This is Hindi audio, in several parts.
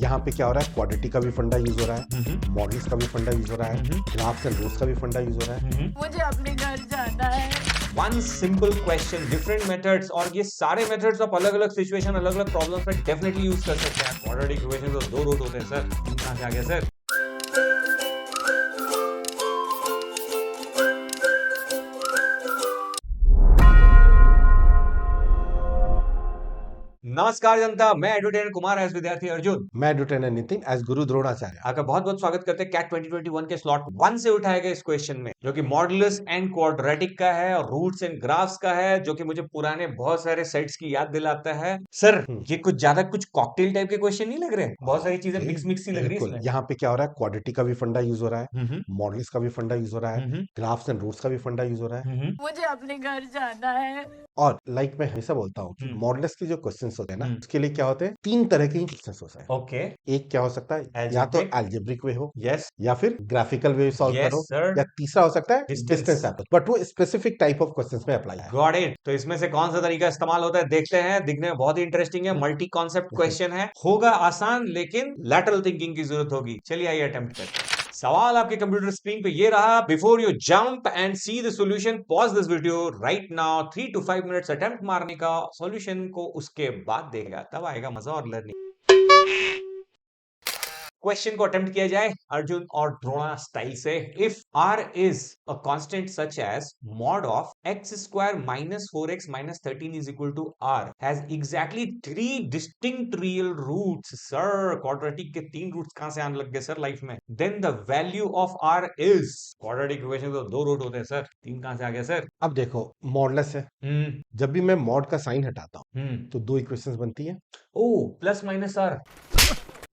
यहाँ पे क्या हो रहा है, क्वाड्रेटी का भी फंडा यूज हो रहा है, मॉडल्स का भी फंडा यूज हो रहा है, ग्राफ्स एंड रूट्स का भी फंडा यूज हो रहा है। मुझे अपने घर जाना है। One simple question, different methods, और ये सारे मेथड्स आप अलग अलग सिचुएशन, अलग अलग प्रॉब्लम्स में डेफिनेटली यूज कर सकते हैं। क्वाड्रेटिक इक्वेशन तो दो रूट होते हैं सर, कहां से आ गया सर? नमस्कार जनता, मैं एडवर्टाइजर कुमार एज विद्यार्थी अर्जुन मैं एडवर्टाइजर नितिन एज गुरु द्रोणाचार्य। आपका बहुत बहुत स्वागत करते हैं कैट 2021 के स्लॉट 1 से उठाए गए इस क्वेश्चन में, जो कि मॉडुलस एंड क्वाड्रेटिक का है और रूट्स एंड ग्राफ्स का है, जो कि मुझे पुराने बहुत सारे सेट्स की याद दिलाता है। सर ये कुछ ज्यादा कुछ कॉकटेल टाइप के क्वेश्चन नहीं लग रहे? बहुत सारी चीजें मिक्स मिक्स सी लग रही है इसमें। यहाँ पे क्या हो रहा है, क्वाड्रेटी का भी फंडा यूज हो रहा है, मॉडल्स का भी फंडा यूज हो रहा है, हम्म। ग्राफ्स एंड रूट्स का भी फंडा यूज हो रहा है। मुझे अपने घर जाना है। और लाइक मैं हमेशा बोलता हूँ कि मॉडल्स के जो क्वेश्चंस होते हैं ना, उसके लिए क्या होते हैं, तीन तरह के क्वेश्चंस होते हैं। ओके, एक क्या हो सकता है, या तो एल्जेब्रिक वे हो, यस या फिर ग्राफिकल वे सॉल्व यस करो, सर, या तीसरा हो सकता है Distance. डिस्टेंस एप्रोच, बट वो स्पेसिफिक टाइप ऑफ क्वेश्चंस में अप्लाई है। Got it. तो इसमें से कौन सा तरीका इस्तेमाल होता है देखते हैं। दिखने में बहुत ही इंटरेस्टिंग है, मल्टी कॉन्सेप्ट क्वेश्चन है, होगा आसान लेकिन लैटरल थिंकिंग की जरूरत होगी। चलिए आइए अटेम्प्ट करते हैं। सवाल आपके कंप्यूटर स्क्रीन पे ये रहा। Before you jump and see the solution, pause this video right now. 3 to 5 minutes attempt मारने का, सॉल्यूशन को उसके बाद देगा, तब आएगा मजा और लर्निंग। क्वेश्चन को अटेम्प्ट किया जाए अर्जुन और द्रोणा स्टाइल से। If r is a constant such as mod of x square minus 4x minus 13 is equal to r has exactly 3 distinct real roots, sir quadratic के 3 रूट्स कहां से आने लग गए सर लाइफ में? then the value of r is, quadratic equation तो 2 रूट होते हैं सर, 3 कहां से आ गया सर? अब देखो, मॉडल्स है, जब भी मैं मॉड का साइन हटाता हूँ तो दो इक्वेशंस बनती है। O plus minus r।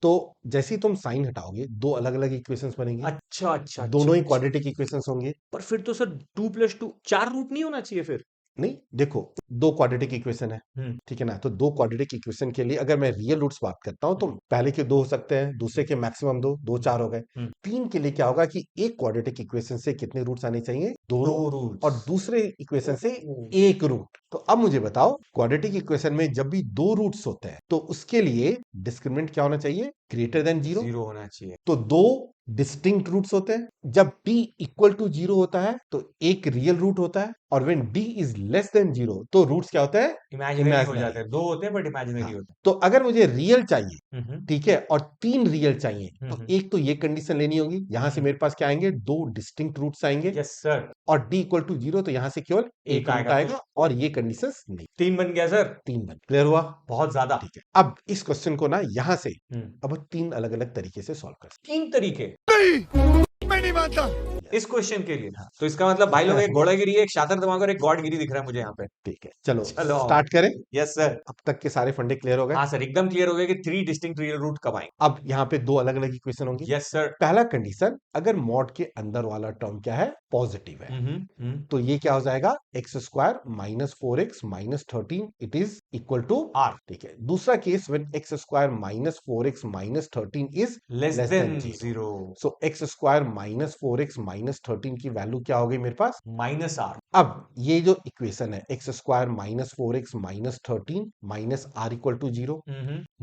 तो जैसे ही तुम साइन हटाओगे दो अलग अलग इक्वेशंस बनेंगी। अच्छा अच्छा, दोनों ही क्वाड्रेटिक इक्वेशंस होंगे। पर फिर तो सर 2 + 2 4 रूट नहीं होना चाहिए फिर? नहीं, देखो, दो क्वाड्रेटिक इक्वेशन है, ठीक है ना, तो दो क्वाड्रेटिक इक्वेशन के लिए अगर मैं रियल रूट्स बात करता हूं तो पहले के दो हो सकते हैं, दूसरे के मैक्सिमम दो चार हो गए। तीन के लिए क्या होगा कि एक क्वाड्रेटिक इक्वेशन से कितने रूट्स आने चाहिए, दो रूट, और दूसरे इक्वेशन से एक रूट। तो अब मुझे बताओ, क्वाड्रेटिक इक्वेशन में जब भी दो रूट्स होते हैं तो उसके लिए डिस्क्रिमिनेंट क्या होना चाहिए, ग्रेटर देन जीरो होना चाहिए। तो दो डिस्टिंक्ट रूट्स होते हैं। जब d इक्वल टू जीरो होता है तो एक रियल रूट होता है, और when d is less than zero तो रूट्स क्या होते हैं, इमेजिनरी हो जाते हैं। दो होते हैं बट इमेजिनरी होते हैं। तो अगर मुझे रियल चाहिए, हम्म, ठीक है, और तीन रियल चाहिए, तो एक तो ये कंडीशन लेनी होगी, यहां से मेरे पास क्या आएंगे, दो डिस्टिंक्ट रूट्स आएंगे, यस सर, और d इक्वल टू जीरो तो यहां से केवल एक रूट आएगा, और ये कंडीशंस नहीं। 3 बन गया सर, तीन बन क्लियर हुआ, बहुत ज्यादा। ठीक है। अब इस क्वेश्चन को ना यहां से अब तीन अलग अलग तरीके से सॉल्व कर सकते 3 तरीके मैं नहीं मानता। इस क्वेश्चन के लिए। तो इसका मतलब भाई लोग, एक घोड़ागिरी, एक शातिर दिमाग और एक गॉडगिरी दिख रहा है मुझे यहाँ पे। ठीक है, चलो चलो स्टार्ट करें। Yes sir. अब तक के सारे फंडे क्लियर हो गए। हाँ सर, एकदम क्लियर हो गया कि 3 डिस्टिंक्ट रियल रूट कब आएंगे। अब यहाँ पे दो अलग अलग इक्वेशन होंगे। Yes sir. पहला कंडीशन, अगर मॉड के अंदर वाला टर्म क्या है, पॉजिटिव है, तो ये क्या हो जाएगा, x square minus 4x minus 13 it is equal to r, ठीक है। दूसरा case, when x square minus 4x minus 13 is less than 0, so x square minus 4x minus 13 की वैल्यू क्या हो गई मेरे पास, माइनस r। अब ये जो इक्वेशन है, x square minus 4x minus 13 minus r equal to zero,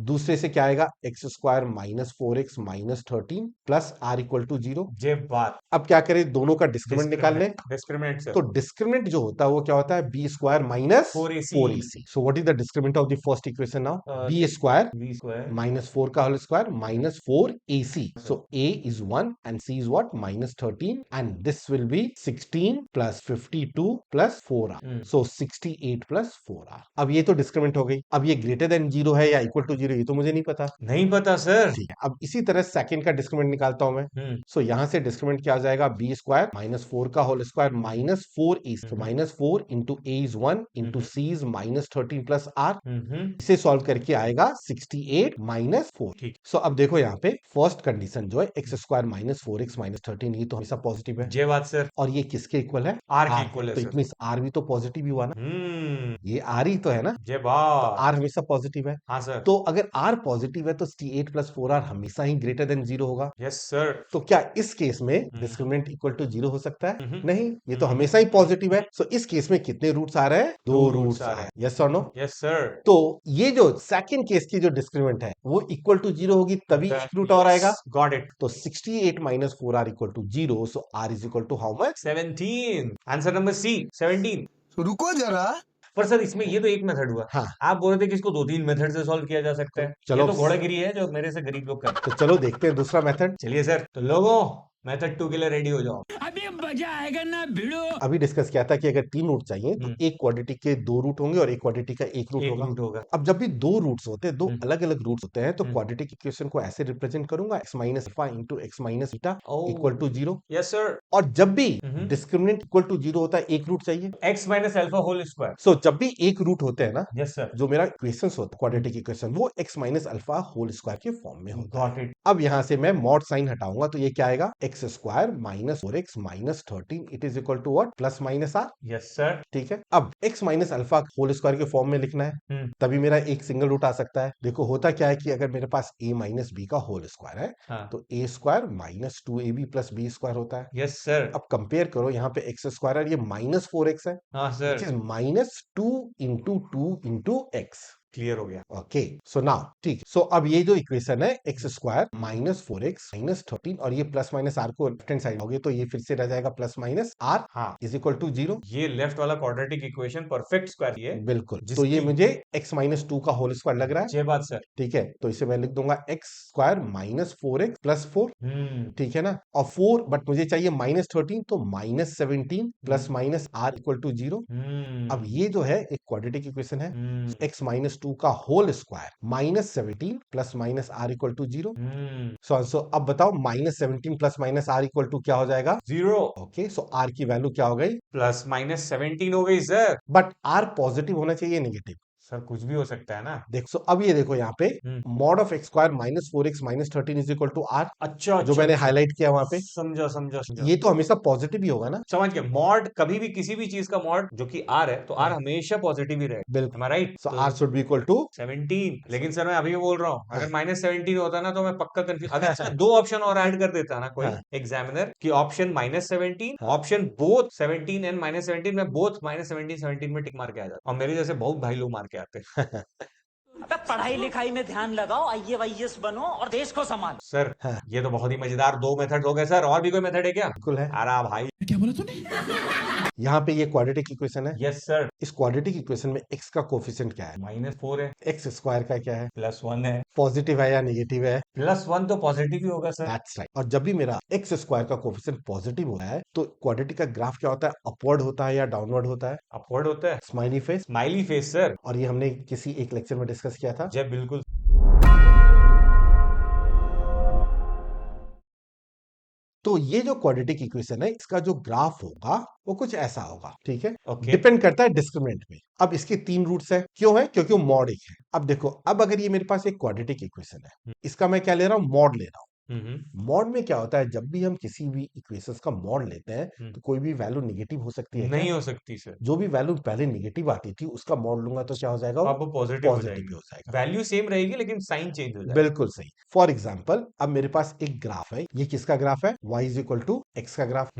दूसरे से क्या आएगा, x square minus 4x minus 13 plus r equal to zero. जे बात, अब क्या करें, दोनों का डिस्क्रिमिनेंट निकाल लें। डिस्क्रिमिनेंट सर, तो डिस्क्रिमिनेंट जो होता है वो क्या होता है, b square minus 4ac। So what is the discriminant of the first equation now, b square minus 4 का whole square minus 4ac। So a is 1 and c is what, minus 13, and this will be 16 plus 52 plus 4r, so 68 plus 4r। अब ये तो डिस्क्रिमिनेंट हो गई। अब ये ग्रेटर देन जीरो है या इक्वल टू जीरो, ये तो मुझे नहीं पता। नहीं पता सर। ठीक है, अब इसी तरह सेकंड का डिस्क्रिमिनेंट निकालता हूं मैं। सो यहां से डिस्क्रिमिनेंट क्या आ जाएगा, बी स्क्वायर माइनस 4 का whole square minus 4ac, so minus 4 into a is 1 into c is minus 13 plus r। इसे सॉल्व करके आएगा 68 माइनस 4। सो अब देखो यहाँ पे फर्स्ट कंडीशन जो है, x square minus 4x minus 13, ये तो हमेशा पॉजिटिव है जय बात सर। और ये किसके इक्वल है? आर के R इक्वल है तो सर। इट मींस R भी तो पॉजिटिव ही हुआ ना, ये R ही तो है ना, जय तो बात। R हमेशा पॉजिटिव है। हाँ सर। तो अगर R पॉजिटिव है तो 8 प्लस 4R हमेशा ही ग्रेटर देन 0 होगा। Yes sir. तो क्या इस केस में डिस्क्रिमिनेंट इक्वल टू 0 हो सकता है? हम्म। नहीं, ये तो हमेशा ही पॉजिटिव है। सो इस केस में कितने रूट्स आ रहे हैं? 2 दो रूट्स roots आ आ रहे रहे हैं। यस और नो? Yes sir. तो ये जो सेकंड केस की जो डिस्क्रिमिनेंट है वो इक्वल टू 0 होगी, तभी एक रूट और आएगा। Got it. तो 68 minus 4R equal to 0, so R is equal to how much? 17। Answer number C 17। रुको जरा। पर सर इसमें ये तो एक मेथड हुआ। हाँ। आप बोल रहे थे कि इसको 2-3 मेथड से सॉल्व किया जा सकता है। चलो। ये तो घोड़ागिरी है जो मेरे से गरीब लोग करते तो चलो देखते हैं दूसरा मेथड। हैं। चलिए सर, तो लोगों मेथड 2 के लिए रेडी हो जाओ। अभी मजा आएगा ना भिड़ो। अभी डिस्कस किया था कि अगर 3 रूट चाहिए तो एक क्वाड्रेटिक के 2 रूट होंगे और एक क्वाड्रेटिक का एक रूट एक होगा। रूट होगा। अब जब भी 2 रूट्स होते हैं, 2 हम्म। अलग अलग रूट्स होते हैं, तो हम्म। क्वाड्रेटिक इक्वेशन को ऐसे रिप्रेजेंट करूंगा x minus alpha into x minus beta Oh. Equal to 0। Yes sir. और जब भी हम्म। डिस्क्रिमिनेंट इक्वल टू 0 होता है, एक रूट चाहिए। x minus alpha whole square. So जब भी एक रूट होते हैं ना, यस सर। जो मेरा इक्वेशन होता है क्वाड्रेटिक इक्वेशन, वो x minus alpha whole square के फॉर्म में होता है। Got it. अब यहां से मैं मॉड साइन हटाऊंगा तो ये क्या आएगा? X square minus 4x minus 13 it is equal to what? Plus minus r. Yes sir. ठीक है, अब x minus alpha whole square के फॉर्म में लिखना है, तभी मेरा एक सिंगल रूट आ सकता है। देखो होता क्या है कि अगर मेरे पास a माइनस बी का होल स्क्वायर है, हाँ। तो a square minus 2ab plus b square होता है। Yes sir. अब कंपेयर करो, यहाँ पे एक्स स्क्वायर है, ये माइनस 4x है, हाँ which sir. Is minus 2 into x. Clear हो गया। ओके, सो नाउ ठीक, सो अब ये जो इक्वेशन है x square minus 4x minus 13 और ये प्लस माइनस आर को लेफ्ट हैंड साइड होगी तो ये फिर से रह जाएगा प्लस माइनस आर हाँ। Is equal to 0। ये लेफ्ट वाला क्वाड्रेटिक इक्वेशन परफेक्ट स्क्वायर है। बिल्कुल, तो ये मुझे x माइनस 2 का होल स्क्वायर लग रहा है। जय बात सर। ठीक है, तो इसे मैं लिख दूंगा x square minus 4x plus 4। ठीक है ना, और 4 बट मुझे चाहिए माइनस 13, तो minus 17 plus minus r equal to 0। अब ये जो है एक क्वाड्रेटिक इक्वेशन है, x माइनस 2 का whole square minus 17 plus minus r equal to 0। So अब बताओ minus 17 plus minus r equal to क्या हो जाएगा? 0। ओके, सो आर की वैल्यू क्या हो गई? प्लस माइनस 17 हो गई सर। बट आर पॉजिटिव होना चाहिए, नेगेटिव? सर कुछ भी हो सकता है ना। देखो, सो अब ये देखो यहाँ पे mod of x square minus 4x minus 13 is equal to r, अच्छा जो मैंने हाईलाइट किया वहां पे। समझा समझा समझा। ये तो हमेशा पॉजिटिव ही होगा ना। समझ गया। मॉड कभी भी किसी भी चीज का मॉड जो कि आर है, तो आर हमेशा पॉजिटिव ही रहेगा। बिल्कुल, am I right? सो तो r should be equal to 17। लेकिन सर मैं अभी भी बोल रहा हूँ, अगर माइनस 17 होता ना तो मैं पक्का कंफ्यूज। अगर इसमें 2 ऑप्शन और ऐड कर देता ना कोई एग्जामिनर कि option minus 17, option both 17 and minus 17, में बोथ माइनस 17 में टिक मार के आ जाता। और मेरे जैसे बहुत भाई लोग मार के आते हैं। अबे पढ़ाई लिखाई में ध्यान लगाओ, आईएएस बनो और देश को संभालो। सर ये तो बहुत ही मजेदार 2 मेथड हो गए सर, और भी कोई मेथड है क्या? बिल्कुल है। अरे भाई क्या बोला तूने? यहाँ पे ये क्वाड्रेटिक इक्वेशन है। Yes sir. इस क्वाड्रेटिक इक्वेशन में x का कोफिशिएंट क्या है? माइनस 4 है। x स्क्वायर का क्या है? प्लस 1 है। पॉजिटिव है या नेगेटिव है? प्लस 1 तो पॉजिटिव ही होगा सर। That's right. और जब भी मेरा x स्क्वायर का कोफिशिएंट पॉजिटिव होता है तो क्वाड्रेटिक का ग्राफ क्या होता है? अपवर्ड होता है या डाउनवर्ड होता है? अपवर्ड होता है। Smiley face. Smiley face sir. और ये हमने किसी एक लेक्चर में डिस्कस किया था। जब बिल्कुल। तो ये जो क्वाड्रेटिक इक्वेशन है, इसका जो ग्राफ होगा वो कुछ ऐसा होगा। ठीक है, ओके। डिपेंड करता है डिस्क्रिमिनेंट में। अब इसके 3 रूट्स है, क्यों है? क्योंकि वो मॉड एक है। अब देखो, अब अगर ये मेरे पास एक क्वाड्रेटिक इक्वेशन है, इसका मैं क्या ले रहा हूं? मॉड ले रहा हूं। मॉड में क्या होता है, जब भी हम किसी भी इक्वेशंस का मॉड लेते हैं तो कोई भी वैल्यू नेगेटिव हो सकती है? नहीं हो सकती सर। जो भी वैल्यू पहले नेगेटिव आती थी उसका मॉड लूंगा तो क्या हो जाएगा? अब वो पॉजिटिव हो पॉजिटिव जाएगी। हो जाएगा। वैल्यू सेम रहेगी लेकिन साइन चेंज हो जाएगा। बिल्कुल सही। फॉर एग्जाम्पल, अब मेरे पास एक ग्राफ है, ये किसका ग्राफ है? y is equal to x का ग्राफ।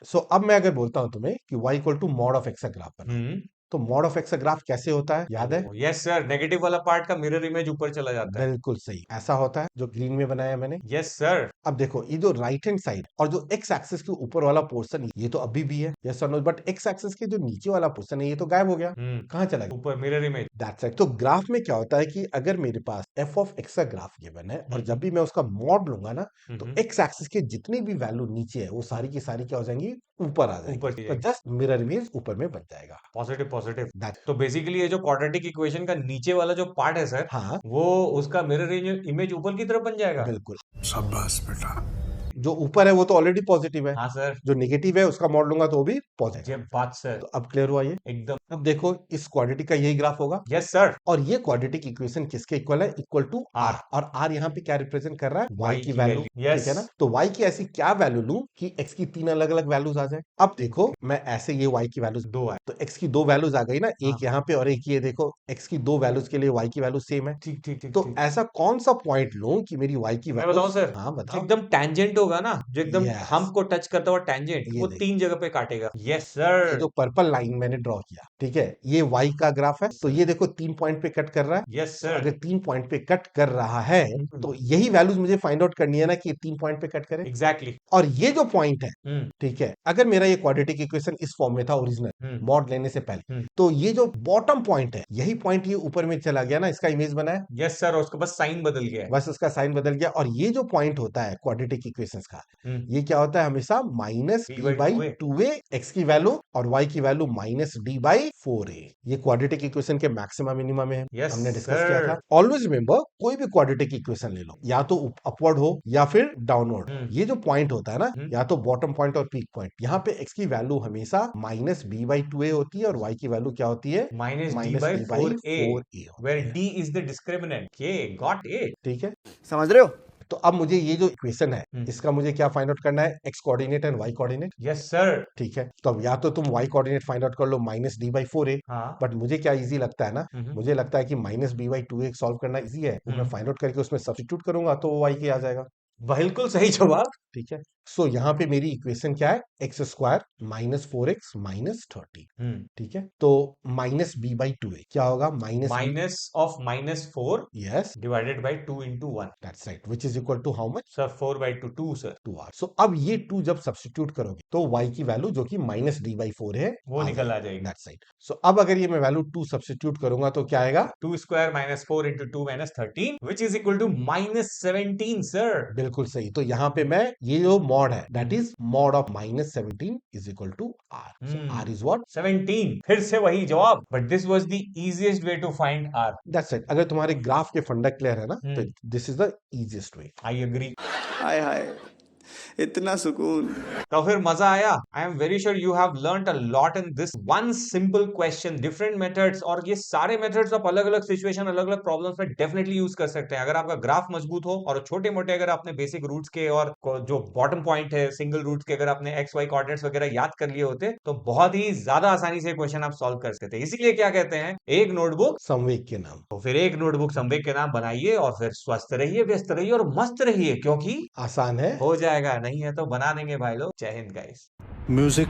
सो अब मैं अगर बोलता हूं तुम्हें कि y equal to mod of x का ग्राफ बनाओ, तो मॉड ऑफ एक्स का ग्राफ कैसे होता है? याद है? यस सर, नेगेटिव वाला पार्ट का मिरर इमेज ऊपर चला जाता है। बिल्कुल सही, ऐसा होता है जो ग्रीन में बनाया मैंने। Yes sir. अब देखो, ये जो राइट हैंड साइड और जो एक्स एक्सिस के ऊपर वाला पोर्शन, ये तो अभी भी है, यस और नो, बट एक्स एक्सिस के जो नीचे वाला पोर्शन है ये तो गायब हो गया। कहां चला गया? ऊपर मिरर इमेज। That's right. तो ग्राफ में क्या होता है कि अगर मेरे पास एफ ऑफ एक्स का ग्राफ गिवन है और जब भी मैं उसका मॉड लूंगा ना, तो एक्स एक्सिस के जितनी भी वैल्यू नीचे है वो सारी की सारी क्या हो जाएंगी? ऊपर आ जाएगी। तो जस्ट मिरर इमेज ऊपर में बन जाएगा। Positive positive. तो बेसिकली ये जो क्वाड्रेटिक इक्वेशन का नीचे वाला जो पार्ट है सर, हाँ, वो उसका मिरर इमेज ऊपर की तरफ बन जाएगा। बिल्कुल। शाबाश बेटा। जो ऊपर है वो तो ऑलरेडी पॉजिटिव है, हाँ सर, जो नेगेटिव है उसका मॉड लूंगा तो वो भी पॉजिटिव। ये बात सर, तो अब क्लियर हुआ ये। एकदम। अब देखो इस क्वाड्रेटिक का यही ग्राफ होगा, यस सर, और ये क्वाड्रेटिक इक्वेशन किसके इक्वल है? Equal to r. और आर यहाँ पे क्या रिप्रेजेंट कर रहा है? वाई की वैल्यू। यस ठीक है ना? तो वाई की ऐसी क्या वैल्यू लूं कि एक्स की 3 अलग अलग वैल्यूज आ जाए। अब देखो मैं ऐसे ये वाई की वैल्यूज 2 है, तो एक्स की 2 वैल्यूज आ गई ना, हाँ। एक यहाँ पे और एक ये देखो, एक्स की 2 वैल्यूज के लिए वाई की वैल्यू सेम है। ठीक ठीक ठीक तो ठीक। ऐसा कौन सा पॉइंट लूं कि मेरी वाई की मैं वैल्यू, बताऊं सर, हाँ जो बताओ। एकदम टैंजेंट होगा ना, जो एकदम Yes. हमको टच करता हुआ टैंजेंट, ये वो देखो। 3 जगह पे काटेगा। यस ये सर, जो पर्पल लाइन मैंने ड्रॉ किया, ठीक है, ये वाई का ग्राफ है, तो ये देखो 3 पॉइंट पे कट कर रहा है। यस तो सर, अगर 3 पॉइंट पे कट कर रहा है तो यही वैल्यूज मुझे फाइंड आउट करनी है ना कि ये 3 पॉइंट पे कट करे। एग्जैक्टली। और ये जो पॉइंट है, ठीक है, अगर मेरा ये क्वाड्रेटिक इक्वेशन इस फॉर्म में था ओरिजिनल मॉड लेने से पहले, तो ये जो बॉटम पॉइंट है, यही पॉइंट ये ऊपर में चला गया ना, इसका इमेज बना है, यस सर, उसका बस साइन बदल गया है। बस उसका साइन बदल गया। और ये जो पॉइंट होता है क्वाड्रेटिक इक्वेशंस का, ये क्या होता है? हमेशा minus D D by by 2a। 2a, x की वैल्यू और वाई की value minus D by 4a। ये क्वाड्रेटिक इक्वेशन के मैक्सिमम मिनिमम में है, Yes, हमने डिस्कस sir. किया था। ऑलवेज रिमेंबर, कोई भी क्वाड्रेटिक इक्वेशन ले लो, या तो अपवर्ड हो या फिर डाउनवर्ड, ये जो पॉइंट होता है ना, या तो बॉटम पॉइंट और पीक पॉइंट, यहाँ पे एक्स की वैल्यू हमेशा माइनस बी बाई 2a होती है और वाई की वैल्यू क्या होती है? Minus d minus by D by 4a, 4a। where d is the discriminant. Okay, got it. ठीक है, समझ रहे हो? तो अब मुझे ये जो इक्वेशन है, इसका मुझे क्या फाइंड आउट करना है? X coordinate and y coordinate. Yes, sir. ठीक है, तो अब या तो तुम y कोऑर्डिनेट फाइंड आउट कर लो माइनस डी बाई 4a, हाँ। बट मुझे क्या इजी लगता है ना, मुझे लगता है कि minus b by 2a solve करना इजी है, वो मैं फाइंड आउट करके उसमें सब्स्टिट्यूट करूंगा तो वो y के आ जाएगा। बिल्कुल सही जवाब। ठीक है, सो यहाँ पे मेरी इक्वेशन क्या है? X square minus 4x minus 30। ठीक है, तो माइनस बी बाई 2a क्या होगा? Minus of minus 4 yes, divided by 2 into 1. That's right, which is equal to how much? Sir 4 by 2, 2 sir, 2r। So अब ये 2 जब सब्स्टिट्यूट करोगे तो y की वैल्यू जो कि माइनस डी बाई 4 है वो निकल आ जाएगी। That's right. सो अब अगर ये मैं वैल्यू 2 सब्स्टिट्यूट करूंगा तो क्या आएगा? 2 square minus 4 into 2 minus 13, which is equal to minus 17, sir. बिल्कुल सही। तो यहाँ पे मैं ये जो मॉड है, that is mod of minus 17 is equal to r. So r is what? 17, फिर से वही जवाब, but this was the easiest way to find r. That's right. अगर तुम्हारे ग्राफ के फंडा क्लियर है ना, तो this is the easiest way. I agree. हाय हाय, इतना सुकून। तो फिर मजा आया। I am very sure you have learned a lot in this one simple question, different methods, और ये सारे मेथड्स आप अलग अलग सिचुएशन, अलग अलग प्रॉब्लम्स में डेफिनेटली यूज कर सकते हैं। अगर आपका ग्राफ मजबूत हो और छोटे मोटे अगर आपने बेसिक रूट्स के और जो बॉटम पॉइंट है सिंगल रूट्स के, अगर आपने एक्स वाई कोऑर्डिनेट्स वगैरह याद कर लिए होते तो बहुत ही ज्यादा आसानी से क्वेश्चन आप सॉल्व कर सकते हैं। इसीलिए क्या कहते हैं, एक नोटबुक संवेग के नाम। तो फिर एक नोटबुक संवेग के नाम बनाइए और फिर स्वस्थ रहिए, व्यस्त रहिए और मस्त रहिए, क्योंकि आसान है, हो जाएगा। नहीं है तो बना देंगे भाई लोग। जय हिंद गाइस। म्यूजिक